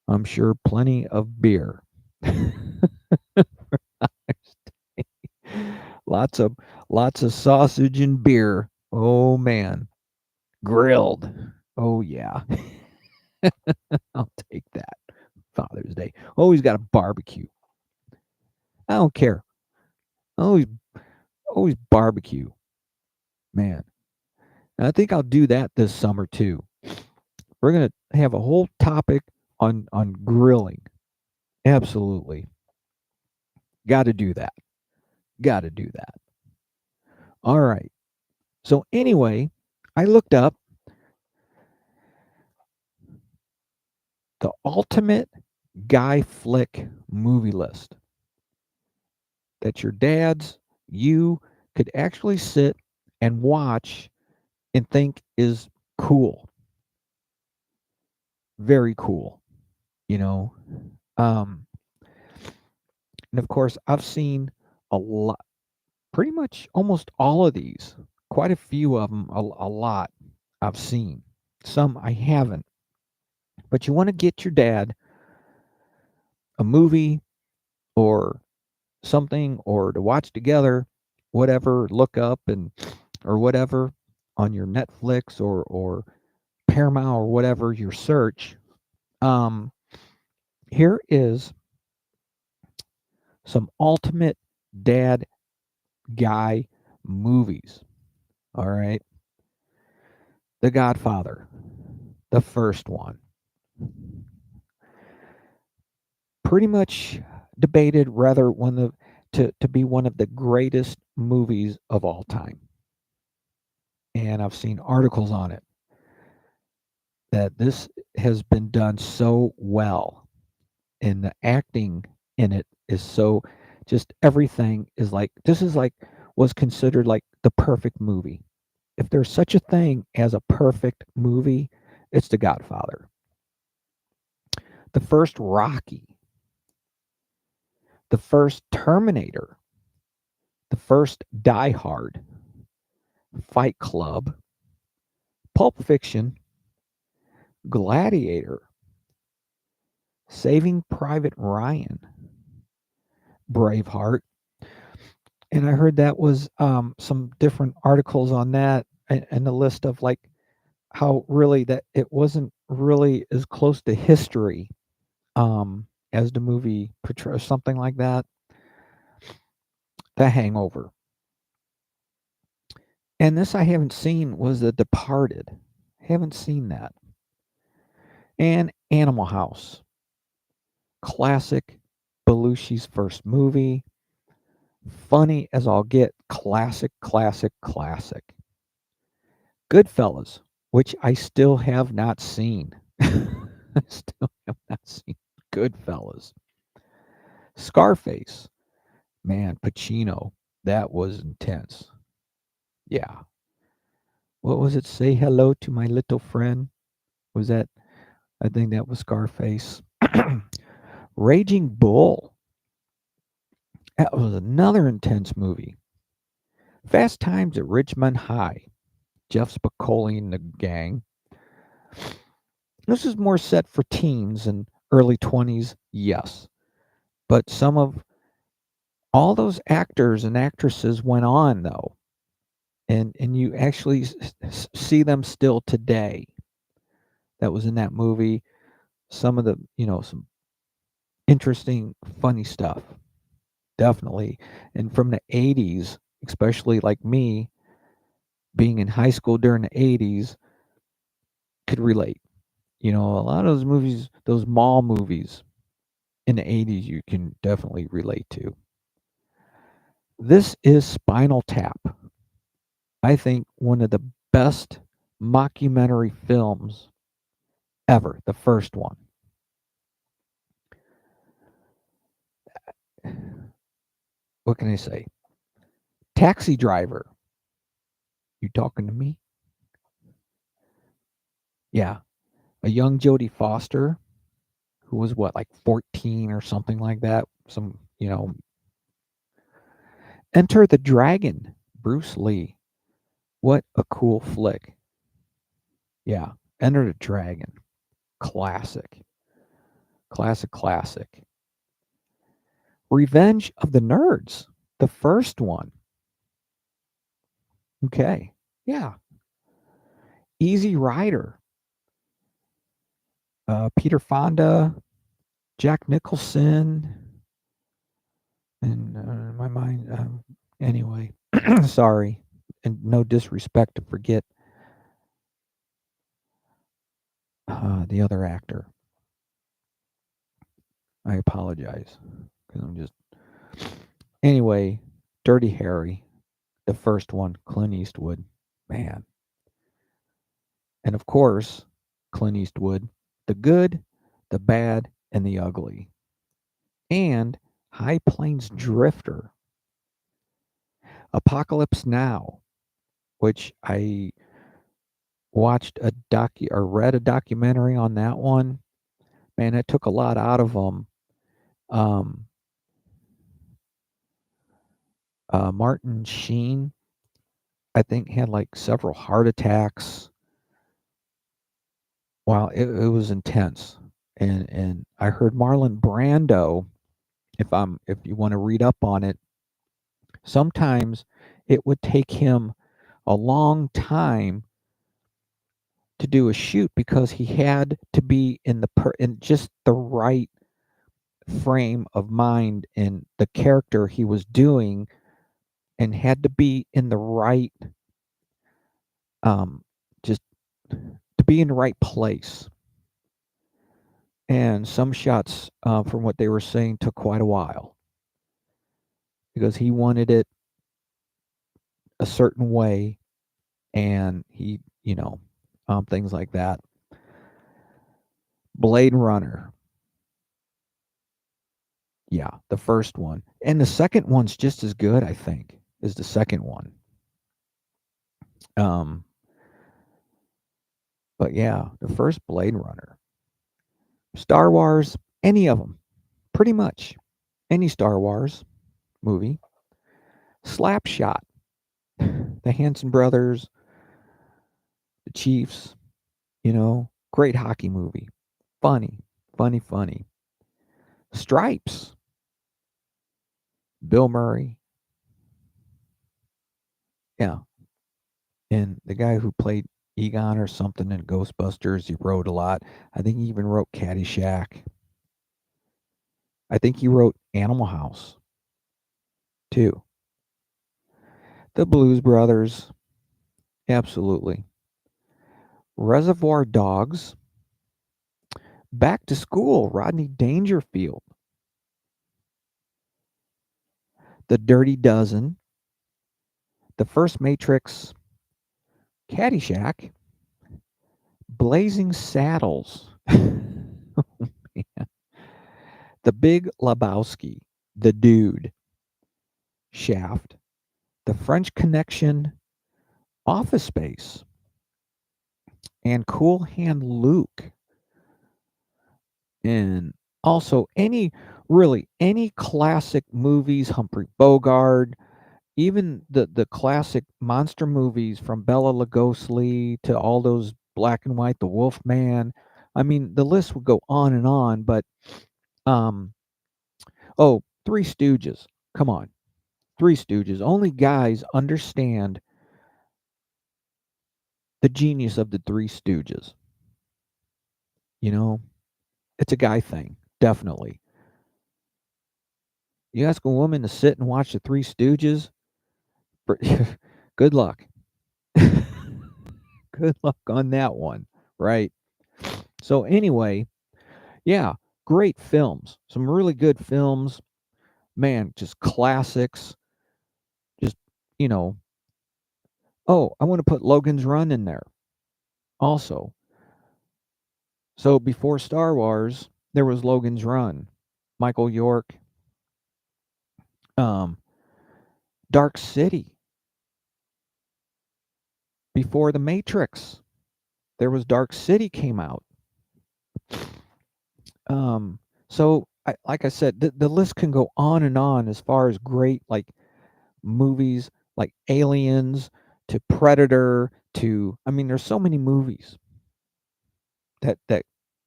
I'm sure plenty of beer. lots of lots of sausage and beer. Oh man, grilled. Oh yeah, I'll take that. Father's Day. Always got a barbecue. I don't care. Always always barbecue. Man, I think I'll do that this summer too. We're gonna have a whole topic on grilling. Absolutely. Got to do that. Got to do that. All right. So, anyway, I looked up the ultimate guy flick movie list that your dads, you could actually sit and watch and think is cool. Very cool, you know. Um, and of course, I've seen a lot, pretty much almost all of these, quite a few of them, a lot I've seen. Some I haven't. But you want to get your dad a movie or something or to watch together, whatever, look up and or whatever on your Netflix or Paramount or whatever your search. Um, Here is some ultimate dad guy movies. All right. The Godfather, the first one. Pretty much debated rather one of to be one of the greatest movies of all time. And I've seen articles on it that this has been done so well and the acting in it is so just everything is like this is like was considered like the perfect movie. If there's such a thing as a perfect movie, it's The Godfather. The first Rocky, the first Terminator, the first Die Hard, Fight Club, Pulp Fiction, Gladiator, Saving Private Ryan, Braveheart. And I heard that was some different articles on that and the list of like how really that it wasn't really as close to history as the movie portrays, something like that. The Hangover. And this I haven't seen was The Departed. Haven't seen that. And Animal House. Classic Belushi's first movie. Funny as I'll get. Classic, classic, classic. Goodfellas, which I still have not seen. I still have not seen Goodfellas. Scarface. Man, Pacino. That was intense. Yeah. What was it? Say hello to my little friend. Was that? I think that was Scarface. Raging Bull. That was another intense movie. Fast Times at Ridgemont High. Jeff Spicoli and the gang. This is more set for teens and early 20s, yes. But some of all those actors and actresses went on though. And you actually see them still today. That was in that movie. Some of the, some interesting, funny stuff. Definitely. And from the 80s, especially like me, being in high school during the 80s, could relate. A lot of those movies, those mall movies in the 80s, you can definitely relate to. This is Spinal Tap. I think one of the best mockumentary films ever, the first one. What can I say? Taxi Driver. You talking to me? Yeah. A young Jodie Foster, who was what, like 14 or something like that. Enter the Dragon, Bruce Lee. What a cool flick. Yeah. Enter the Dragon. Classic. Classic, classic. Revenge of the Nerds, the first one. Okay. Yeah. Easy Rider. Peter Fonda, Jack Nicholson, and my mind. Anyway, sorry, and no disrespect to forget the other actor. I apologize because I'm just Anyway, Dirty Harry, the first one, Clint Eastwood, man. And of course, Clint Eastwood, the good, the bad, and the ugly. And High Plains Drifter, Apocalypse Now, which I watched a or read a documentary on that one. Man, it took a lot out of them. Um, Martin Sheen, I think, had like several heart attacks. Wow, it was intense. And I heard Marlon Brando, if you want to read up on it, sometimes it would take him a long time to do a shoot because he had to be in just the right frame of mind in the character he was doing, and had to be in the right um just to be in the right place. And some shots, from what they were saying, took quite a while because he wanted it a certain way, and things like that. Blade Runner, yeah, the first one, and the second one's just as good, I think, as the second one. Um, but yeah, the first Blade Runner, Star Wars, any of them, pretty much any Star Wars movie. Slapshot, the Hanson brothers, the Chiefs, great hockey movie. Funny, funny, funny. Stripes, Bill Murray. Yeah. And the guy who played Egon or something in Ghostbusters, he wrote a lot. I think he even wrote Caddyshack. I think he wrote Animal House, too. The Blues Brothers, absolutely. Reservoir Dogs. Back to School, Rodney Dangerfield. The Dirty Dozen. The First Matrix. Caddyshack. Blazing Saddles. The Big Lebowski. The Dude. Shaft. The French Connection. Office Space. And Cool Hand Luke. And also any classic movies, Humphrey Bogart, even the classic monster movies from Bela Lugosi to all those black and white, The Wolf Man. I mean, the list would go on, but um Three Stooges. Come on. Three Stooges. Only guys understand the genius of the Three Stooges. You know, it's a guy thing, definitely. You ask a woman to sit and watch the Three Stooges, good luck. Good luck on that one, right? So anyway, yeah, great films. Some really good films. Man, just classics. Just, you know, oh, I want to put Logan's Run in there also. So before Star Wars, there was Logan's Run. Michael York, um, Dark City. Before The Matrix, there was Dark City came out. Um, so like I said, the list can go on and on as far as great like movies like Aliens to Predator to, I mean, there's so many movies that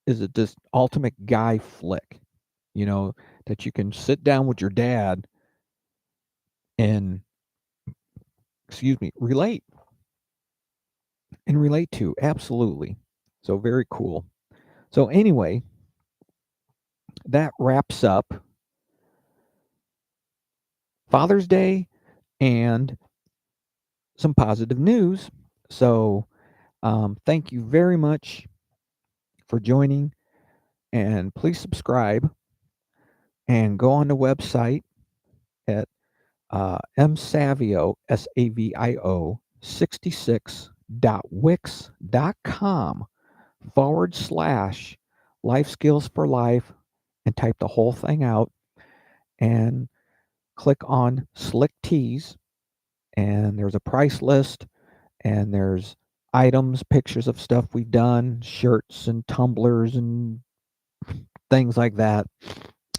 is a just ultimate guy flick, that you can sit down with your dad and, excuse me, relate to. Absolutely. So very cool. So anyway, that wraps up Father's Day and some positive news. So thank you very much for joining, and please subscribe and go on the website at msavio, SAVIO 66.wix.com / life skills for life, and type the whole thing out and click on Slick Tees, and there's a price list, and there's items, pictures of stuff we've done, shirts and tumblers and things like that.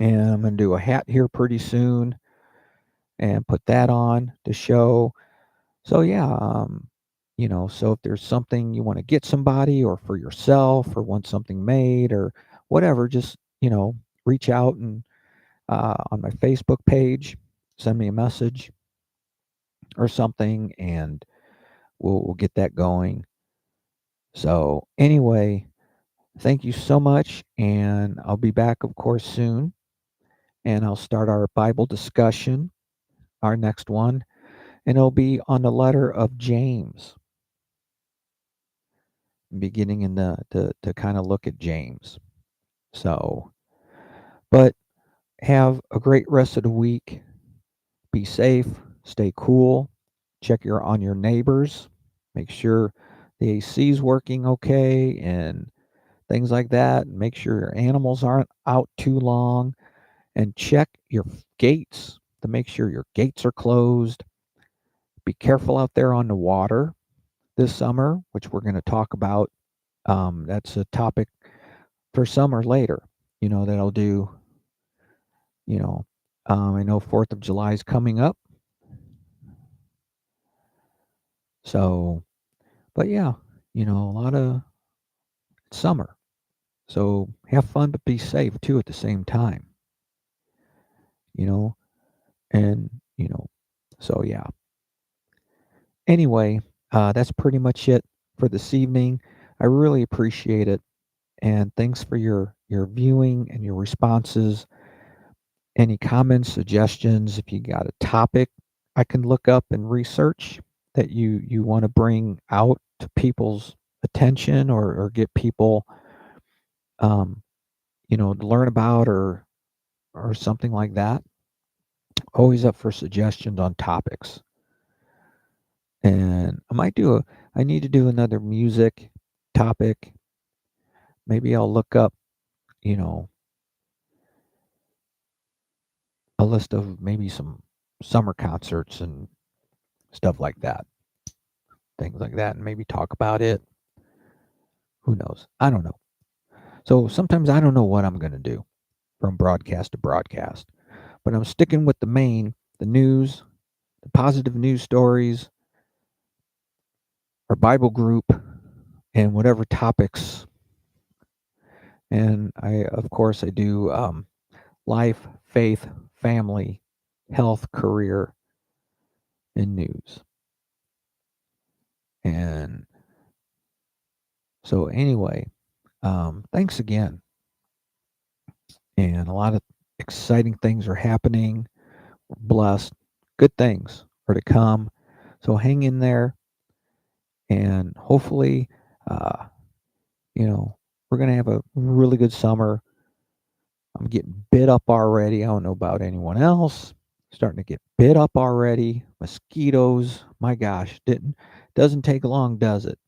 And I'm going to do a hat here pretty soon and put that on to show. So yeah, so if there's something you want to get somebody or for yourself or want something made or whatever, just, reach out and on my Facebook page, send me a message or something, and we'll get that going. So anyway, thank you so much, and I'll be back, of course, soon, and I'll start our Bible discussion, our next one, and it'll be on the letter of James, beginning in to kind of look at James. So, but have a great rest of the week. Be safe, stay cool, check on your neighbors, make sure the AC is working okay, and things like that. Make sure your animals aren't out too long, and check your gates to make sure your gates are closed. Be careful out there on the water this summer, which we're going to talk about. That's a topic for summer later, that I'll do. You know, I know 4th of July is coming up. So, but yeah, a lot of summer. So have fun, but be safe too at the same time, you know, and, so yeah. Anyway, that's pretty much it for this evening. I really appreciate it. And thanks for your viewing and your responses. Any comments, suggestions, if you got a topic I can look up and research that you want to bring out to people's attention or get people um, to learn about or something like that. Always up for suggestions on topics. And I need to do another music topic. Maybe I'll look up, you know, a list of maybe some summer concerts and stuff like that. Things like that, and maybe talk about it. Who knows? I don't know. So sometimes I don't know what I'm going to do from broadcast to broadcast, but I'm sticking with the news, the positive news stories, our Bible group, and whatever topics. And of course, I do life, faith, family, health, career, and news. And so, anyway, thanks again. And a lot of exciting things are happening. We're blessed. Good things are to come. So, hang in there. And hopefully, uh, we're going to have a really good summer. I'm getting bit up already. I don't know about anyone else. Starting to get bit up already. Mosquitoes. My gosh, doesn't take long, does it?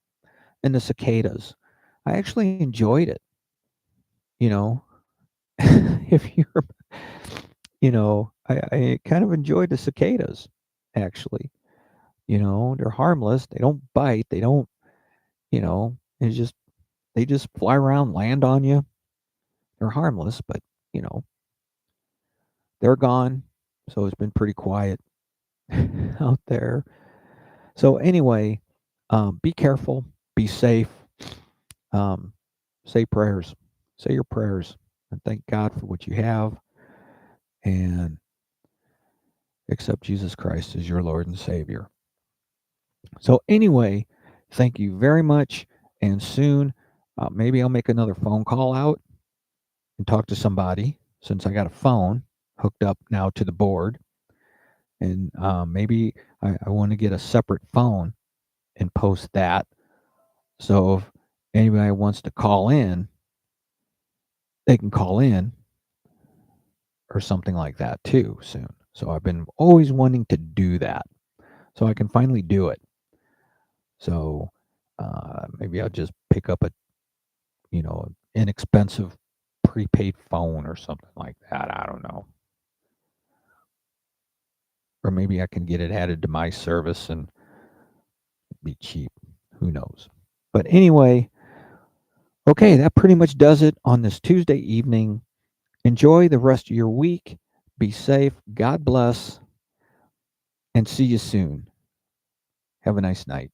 And the cicadas. I actually enjoyed it. You know, if you're, I kind of enjoyed the cicadas. Actually, they're harmless. They don't bite. They don't. It's just they just fly around, land on you. They're harmless, but you know they're gone. So it's been pretty quiet out there. So anyway, be careful, be safe, um, say prayers, say your prayers, and thank God for what you have, and accept Jesus Christ as your Lord and Savior. So anyway, thank you very much, and soon maybe I'll make another phone call out and talk to somebody since I got a phone hooked up now to the board, and maybe I want to get a separate phone and post that. So if anybody wants to call in, they can call in or something like that too soon. So I've been always wanting to do that. So I can finally do it. So maybe I'll just pick up a, inexpensive prepaid phone or something like that. I don't know. Or maybe I can get it added to my service and be cheap. Who knows? But anyway, okay, that pretty much does it on this Tuesday evening. Enjoy the rest of your week. Be safe. God bless. And see you soon. Have a nice night.